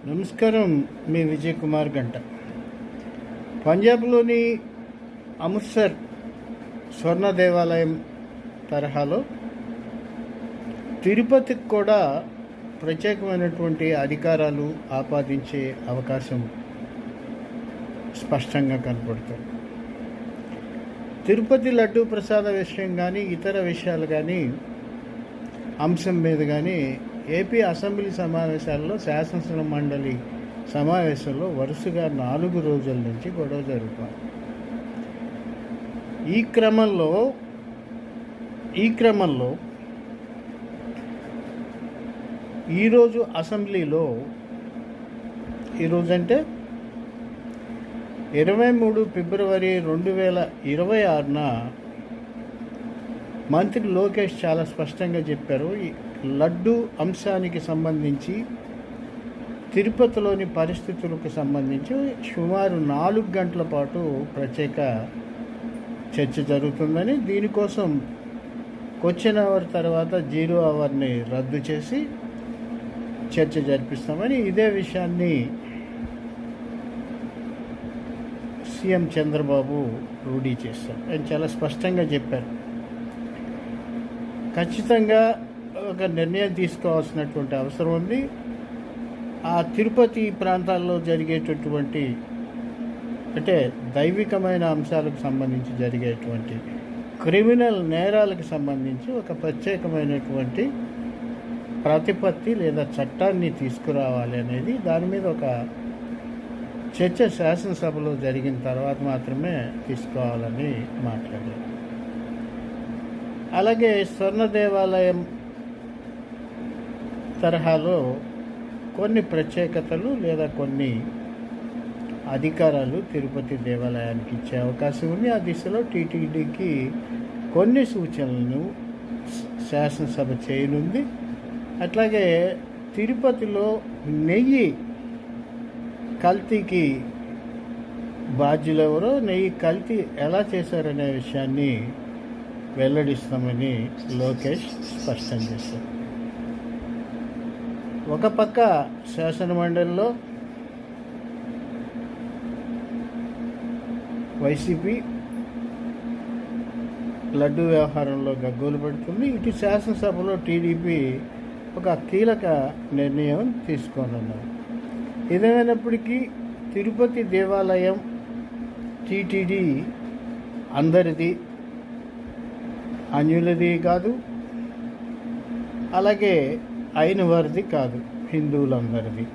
నమస్కారం. మీ విజయ్ కుమార్ గంట. పంజాబ్లోని అమృత్సర్ స్వర్ణ దేవాలయం తరహాలో తిరుపతికి కూడా ప్రత్యేకమైనటువంటి అధికారాలు ఆపాదించే అవకాశం స్పష్టంగా కనపడుతుంది. తిరుపతి లడ్డూ ప్రసాద విషయం కానీ ఇతర విషయాలు కానీ అంశం మీద కానీ ఏపీ అసెంబ్లీ సమావేశాల్లో శాసనసభ మండలి సమావేశంలో వరుసగా 4 రోజుల నుంచి గొడవ జరుగుతుంది. ఈ క్రమంలో ఈరోజు అసెంబ్లీలో ఈరోజంటే 23 ఫిబ్రవరి 2026న మంత్రి లోకేష్ చాలా స్పష్టంగా చెప్పారు. లడ్డు అంశానికి సంబంధించి తిరుపతిలోని పరిస్థితులకు సంబంధించి సుమారు 4 గంటల పాటు ప్రత్యేక చర్చ జరుగుతుందని, దీనికోసం క్వశ్చన్ అవర్ తర్వాత 0 అవర్ని రద్దు చేసి చర్చ జరిపిస్తామని ఇదే విషయాన్ని సీఎం చంద్రబాబు రూఢీ చేశారు. ఆయన చాలా స్పష్టంగా చెప్పారు. ఖచ్చితంగా ఒక నిర్ణయం తీసుకోవాల్సినటువంటి అవసరం ఉంది. ఆ తిరుపతి ప్రాంతాల్లో జరిగేటటువంటి అంటే దైవికమైన అంశాలకు సంబంధించి జరిగేటువంటి క్రిమినల్ నేరాలకు సంబంధించి ఒక ప్రత్యేకమైనటువంటి ప్రతిపత్తి లేదా చట్టాన్ని తీసుకురావాలి అనేది, దాని మీద ఒక చర్చ శాసనసభలో జరిగిన తర్వాత మాత్రమే తీసుకోవాలని మాట్లాడారు. అలాగే స్వర్ణ దేవాలయం తరహాలో కొన్ని ప్రత్యేకతలు లేదా కొన్ని అధికారాలు తిరుపతి దేవాలయానికి ఇచ్చే అవకాశం ఉంది. ఆ దిశలో టీటీడీకి కొన్ని సూచనలను శాసనసభ చేయనుంది. అట్లాగే తిరుపతిలో నెయ్యి కల్తీకి బాధ్యులెవరో, నెయ్యి కల్తీ ఎలా చేశారనే విషయాన్ని వెల్లడిస్తామని లోకేష్ స్పష్టం చేశారు. ఒక పక్క శాసనమండలిలో వైసీపీ లడ్డు వ్యవహారంలో గగ్గోలు పెడుతుంది. ఇటు శాసనసభలో టీడీపీ ఒక కీలక నిర్ణయం తీసుకోనున్నారు. ఏదేమైనప్పటికీ తిరుపతి దేవాలయం టీటీడీ అందరిది, అన్యులది కాదు, అలాగే అయిన వారిది కాదు, హిందువులందరిది.